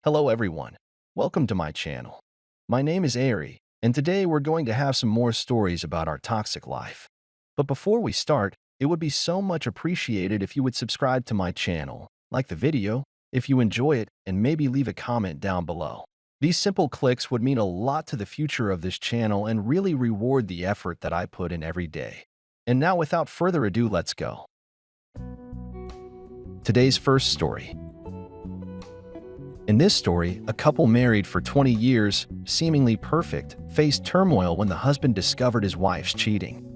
Hello everyone, welcome to my channel. My name is Ari, and today we're going to have some more stories about our toxic life. But before we start, it would be so much appreciated if you would subscribe to my channel, like the video, if you enjoy it, and maybe leave a comment down below. These simple clicks would mean a lot to the future of this channel and really reward the effort that I put in every day. And now without further ado, let's go. Today's first story. In this story, a couple married for 20 years, seemingly perfect, faced turmoil when the husband discovered his wife's cheating.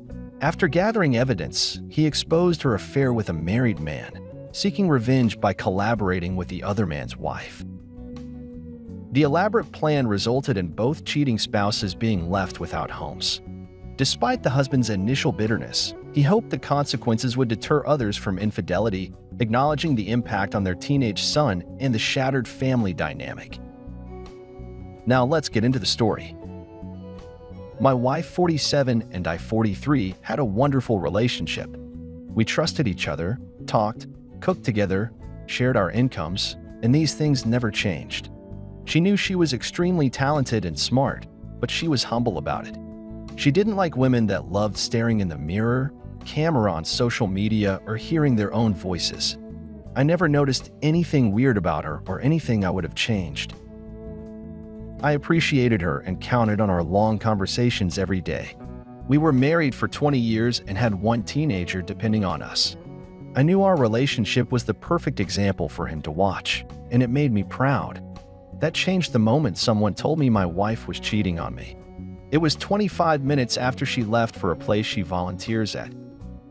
After gathering evidence, he exposed her affair with a married man, seeking revenge by collaborating with the other man's wife. The elaborate plan resulted in both cheating spouses being left without homes. Despite the husband's initial bitterness, he hoped the consequences would deter others from infidelity, acknowledging the impact on their teenage son and the shattered family dynamic. Now let's get into the story. My wife, 47, and I, 43, had a wonderful relationship. We trusted each other, talked, cooked together, shared our incomes, and these things never changed. She knew she was extremely talented and smart, but she was humble about it. She didn't like women that loved staring in the mirror, camera on social media, or hearing their own voices. I never noticed anything weird about her or anything I would have changed. I appreciated her and counted on our long conversations every day. We were married for 20 years and had one teenager depending on us. I knew our relationship was the perfect example for him to watch, and it made me proud. That changed the moment someone told me my wife was cheating on me. It was 25 minutes after she left for a place she volunteers at.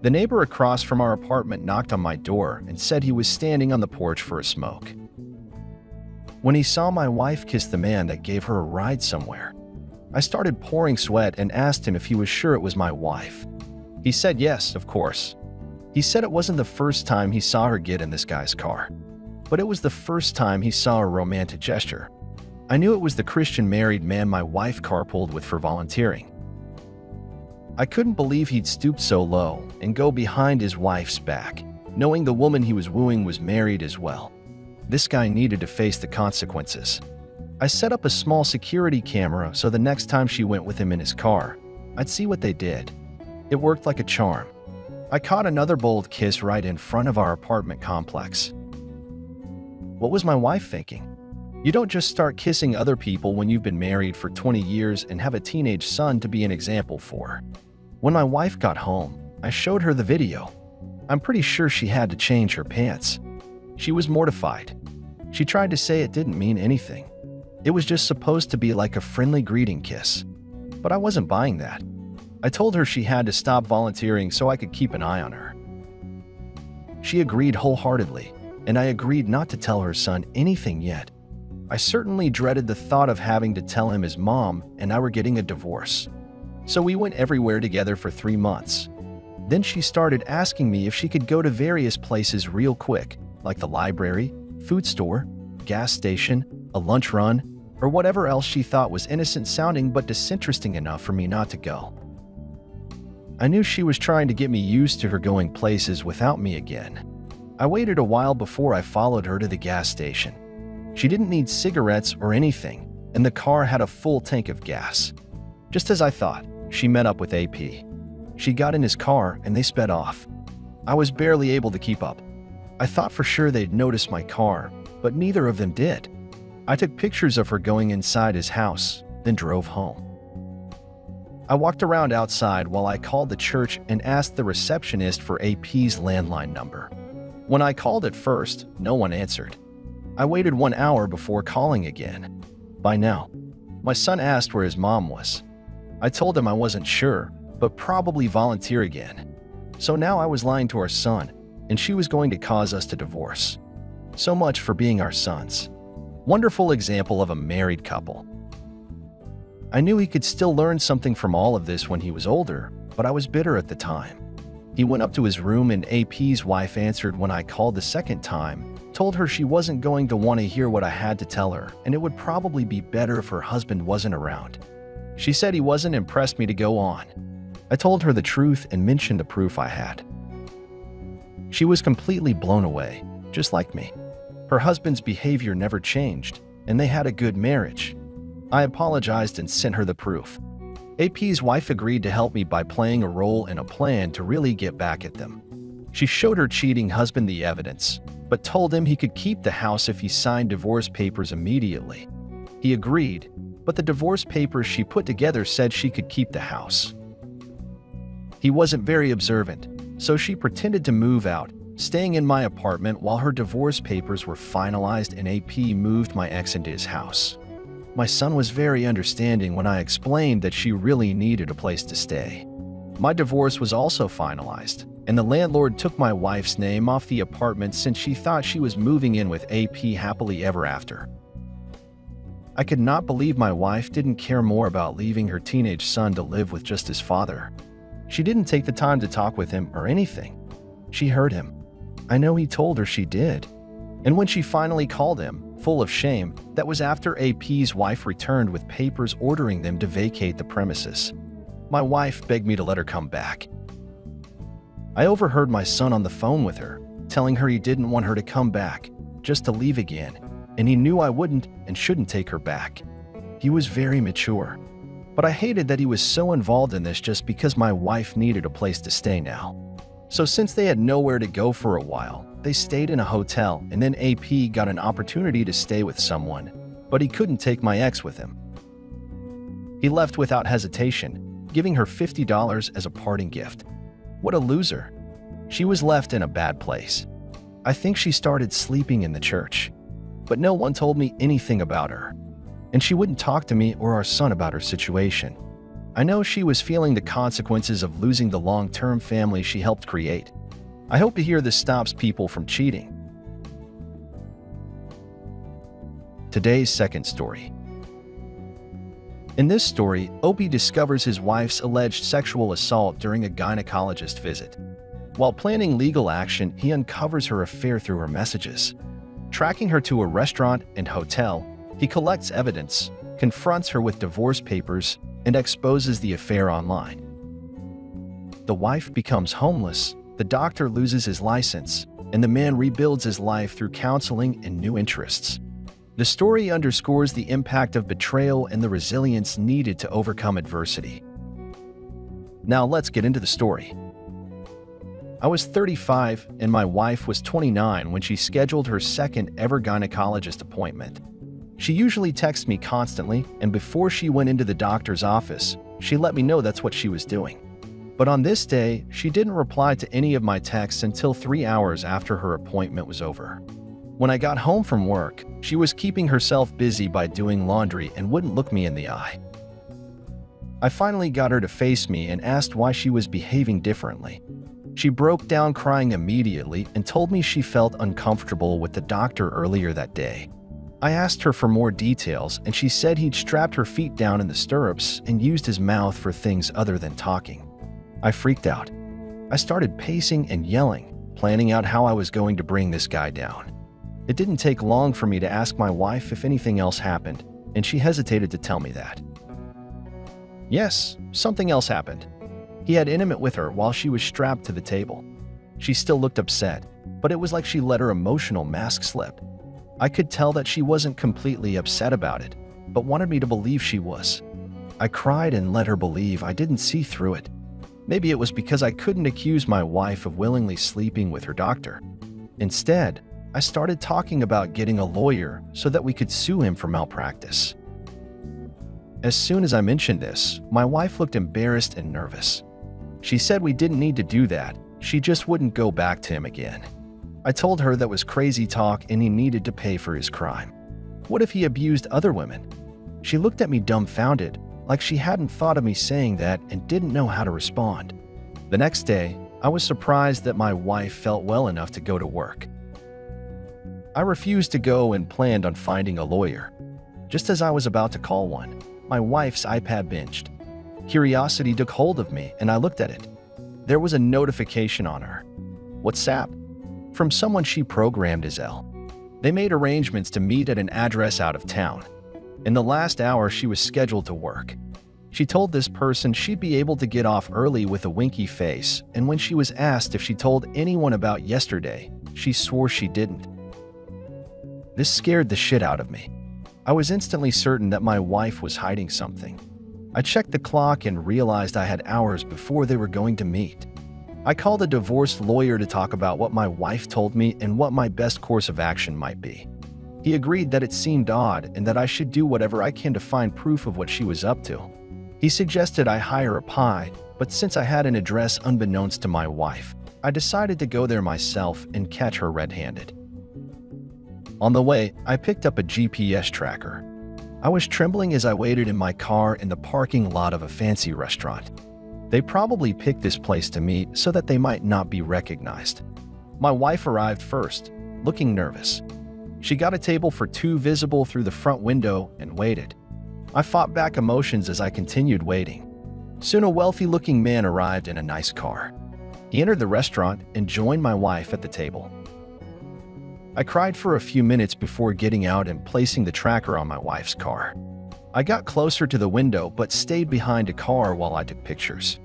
The neighbor across from our apartment knocked on my door and said he was standing on the porch for a smoke. When he saw my wife kiss the man that gave her a ride somewhere, I started pouring sweat and asked him if he was sure it was my wife. He said yes, of course. He said it wasn't the first time he saw her get in this guy's car, but it was the first time he saw a romantic gesture. I knew it was the Christian married man my wife carpooled with for volunteering. I couldn't believe he'd stoop so low and go behind his wife's back, knowing the woman he was wooing was married as well. This guy needed to face the consequences. I set up a small security camera so the next time she went with him in his car, I'd see what they did. It worked like a charm. I caught another bold kiss right in front of our apartment complex. What was my wife thinking? You don't just start kissing other people when you've been married for 20 years and have a teenage son to be an example for. When my wife got home, I showed her the video. I'm pretty sure she had to change her pants. She was mortified. She tried to say it didn't mean anything. It was just supposed to be like a friendly greeting kiss. But I wasn't buying that. I told her she had to stop volunteering so I could keep an eye on her. She agreed wholeheartedly, and I agreed not to tell her son anything yet. I certainly dreaded the thought of having to tell him his mom and I were getting a divorce. So we went everywhere together for 3 months. Then she started asking me if she could go to various places real quick, like the library, food store, gas station, a lunch run, or whatever else she thought was innocent sounding but disinteresting enough for me not to go. I knew she was trying to get me used to her going places without me again. I waited a while before I followed her to the gas station. She didn't need cigarettes or anything, and the car had a full tank of gas. Just as I thought, she met up with AP. She got in his car and they sped off. I was barely able to keep up. I thought for sure they'd notice my car, but neither of them did. I took pictures of her going inside his house, then drove home. I walked around outside while I called the church and asked the receptionist for AP's landline number. When I called at first, no one answered. I waited 1 hour before calling again. By now, my son asked where his mom was. I told him I wasn't sure, but probably volunteer again. So now I was lying to our son, and she was going to cause us to divorce. So much for being our sons. Wonderful example of a married couple. I knew he could still learn something from all of this when he was older, but I was bitter at the time. He went up to his room and AP's wife answered when I called the second time, told her she wasn't going to want to hear what I had to tell her, and it would probably be better if her husband wasn't around. She said he wasn't impressed me to go on. I told her the truth and mentioned the proof I had. She was completely blown away, just like me. Her husband's behavior never changed, and they had a good marriage. I apologized and sent her the proof. AP's wife agreed to help me by playing a role in a plan to really get back at them. She showed her cheating husband the evidence, but told him he could keep the house if he signed divorce papers immediately. He agreed, but the divorce papers she put together said she could keep the house. He wasn't very observant, so she pretended to move out, staying in my apartment while her divorce papers were finalized and AP moved my ex into his house. My son was very understanding when I explained that she really needed a place to stay. My divorce was also finalized, and the landlord took my wife's name off the apartment since she thought she was moving in with AP happily ever after. I could not believe my wife didn't care more about leaving her teenage son to live with just his father. She didn't take the time to talk with him or anything. She hurt him. I know he told her she did. And when she finally called him, full of shame, that was after AP's wife returned with papers ordering them to vacate the premises. My wife begged me to let her come back. I overheard my son on the phone with her, telling her he didn't want her to come back, just to leave again, and he knew I wouldn't and shouldn't take her back. He was very mature, but I hated that he was so involved in this just because my wife needed a place to stay now. So since they had nowhere to go for a while, they stayed in a hotel, and then AP got an opportunity to stay with someone, but he couldn't take my ex with him. He left without hesitation, giving her $50 as a parting gift. What a loser. She was left in a bad place. I think she started sleeping in the church, but no one told me anything about her, and she wouldn't talk to me or our son about her situation. I know she was feeling the consequences of losing the long-term family she helped create. I hope to hear this stops people from cheating. Today's second story. In this story, Opie discovers his wife's alleged sexual assault during a gynecologist visit. While planning legal action, he uncovers her affair through her messages. Tracking her to a restaurant and hotel, he collects evidence, confronts her with divorce papers, and exposes the affair online. The wife becomes homeless, the doctor loses his license, and the man rebuilds his life through counseling and new interests. The story underscores the impact of betrayal and the resilience needed to overcome adversity. Now let's get into the story. I was 35 and my wife was 29 when she scheduled her second ever gynecologist appointment. She usually texts me constantly, and before she went into the doctor's office, she let me know that's what she was doing. But on this day, she didn't reply to any of my texts until 3 hours after her appointment was over. When I got home from work, she was keeping herself busy by doing laundry and wouldn't look me in the eye. I finally got her to face me and asked why she was behaving differently. She broke down crying immediately and told me she felt uncomfortable with the doctor earlier that day. I asked her for more details, and she said he'd strapped her feet down in the stirrups and used his mouth for things other than talking. I freaked out. I started pacing and yelling, planning out how I was going to bring this guy down. It didn't take long for me to ask my wife if anything else happened, and she hesitated to tell me that. Yes, something else happened. He had intimate with her while she was strapped to the table. She still looked upset, but it was like she let her emotional mask slip. I could tell that she wasn't completely upset about it, but wanted me to believe she was. I cried and let her believe I didn't see through it. Maybe it was because I couldn't accuse my wife of willingly sleeping with her doctor. Instead, I started talking about getting a lawyer so that we could sue him for malpractice. As soon as I mentioned this, my wife looked embarrassed and nervous. She said we didn't need to do that, she just wouldn't go back to him again. I told her that was crazy talk and he needed to pay for his crime. What if he abused other women? She looked at me dumbfounded, like she hadn't thought of me saying that and didn't know how to respond. The next day, I was surprised that my wife felt well enough to go to work. I refused to go and planned on finding a lawyer. Just as I was about to call one, my wife's iPad binged. Curiosity took hold of me and I looked at it. There was a notification on her. WhatsApp. From someone she programmed as L. They made arrangements to meet at an address out of town. In the last hour, she was scheduled to work. She told this person she'd be able to get off early with a winky face, and when she was asked if she told anyone about yesterday, she swore she didn't. This scared the shit out of me. I was instantly certain that my wife was hiding something. I checked the clock and realized I had hours before they were going to meet. I called a divorce lawyer to talk about what my wife told me and what my best course of action might be. He agreed that it seemed odd and that I should do whatever I can to find proof of what she was up to. He suggested I hire a PI, but since I had an address unbeknownst to my wife, I decided to go there myself and catch her red-handed. On the way, I picked up a GPS tracker. I was trembling as I waited in my car in the parking lot of a fancy restaurant. They probably picked this place to meet so that they might not be recognized. My wife arrived first, looking nervous. She got a table for two visible through the front window and waited. I fought back emotions as I continued waiting. Soon a wealthy-looking man arrived in a nice car. He entered the restaurant and joined my wife at the table. I cried for a few minutes before getting out and placing the tracker on my wife's car. I got closer to the window but stayed behind a car while I took pictures.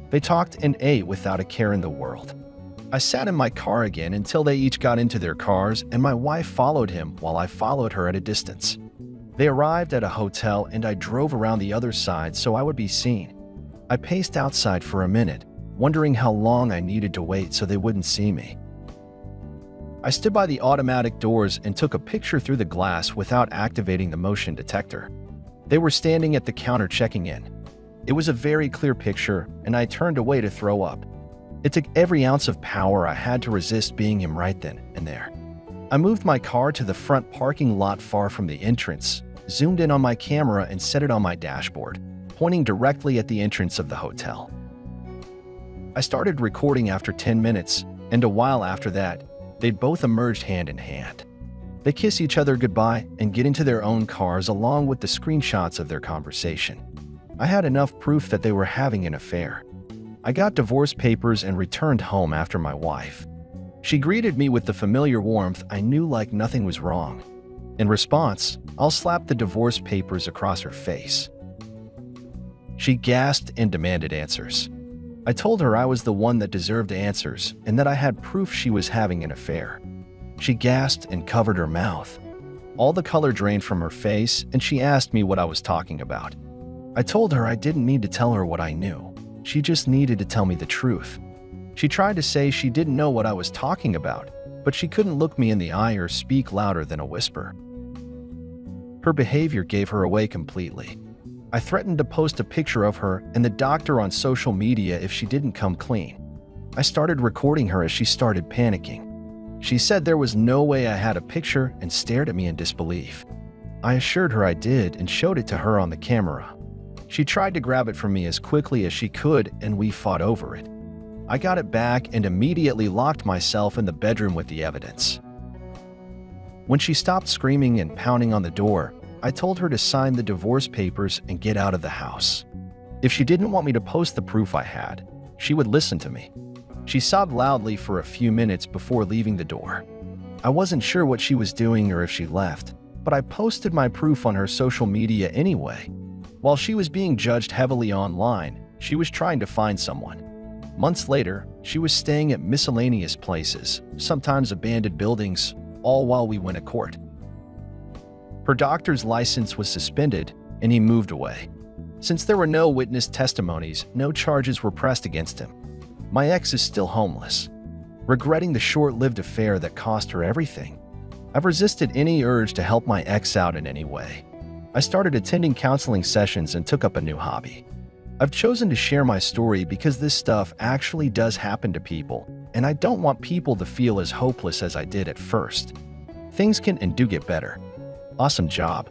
They talked and ate without a care in the world. I sat in my car again until they each got into their cars and my wife followed him while I followed her at a distance. They arrived at a hotel and I drove around the other side so I would be seen. I paced outside for a minute, wondering how long I needed to wait so they wouldn't see me. I stood by the automatic doors and took a picture through the glass without activating the motion detector. They were standing at the counter checking in. It was a very clear picture, and I turned away to throw up. It took every ounce of power I had to resist being him right then and there. I moved my car to the front parking lot far from the entrance, zoomed in on my camera and set it on my dashboard, pointing directly at the entrance of the hotel. I started recording after 10 minutes, and a while after that, they'd both emerged hand in hand. They kiss each other goodbye and get into their own cars along with the screenshots of their conversation. I had enough proof that they were having an affair. I got divorce papers and returned home after my wife. She greeted me with the familiar warmth I knew like nothing was wrong. In response, I'll slap the divorce papers across her face. She gasped and demanded answers. I told her I was the one that deserved answers and that I had proof she was having an affair. She gasped and covered her mouth. All the color drained from her face and she asked me what I was talking about. I told her I didn't need to tell her what I knew. She just needed to tell me the truth. She tried to say she didn't know what I was talking about, but she couldn't look me in the eye or speak louder than a whisper. Her behavior gave her away completely. I threatened to post a picture of her and the doctor on social media if she didn't come clean. I started recording her as she started panicking. She said there was no way I had a picture and stared at me in disbelief. I assured her I did and showed it to her on the camera. She tried to grab it from me as quickly as she could and we fought over it. I got it back and immediately locked myself in the bedroom with the evidence. When she stopped screaming and pounding on the door, I told her to sign the divorce papers and get out of the house. If she didn't want me to post the proof I had, she would listen to me. She sobbed loudly for a few minutes before leaving the door. I wasn't sure what she was doing or if she left, but I posted my proof on her social media anyway. While she was being judged heavily online, she was trying to find someone. Months later, she was staying at miscellaneous places, sometimes abandoned buildings, all while we went to court. Her doctor's license was suspended, and he moved away. Since there were no witness testimonies, no charges were pressed against him. My ex is still homeless, regretting the short-lived affair that cost her everything. I've resisted any urge to help my ex out in any way. I started attending counseling sessions and took up a new hobby. I've chosen to share my story because this stuff actually does happen to people, and I don't want people to feel as hopeless as I did at first. Things can and do get better. Awesome job.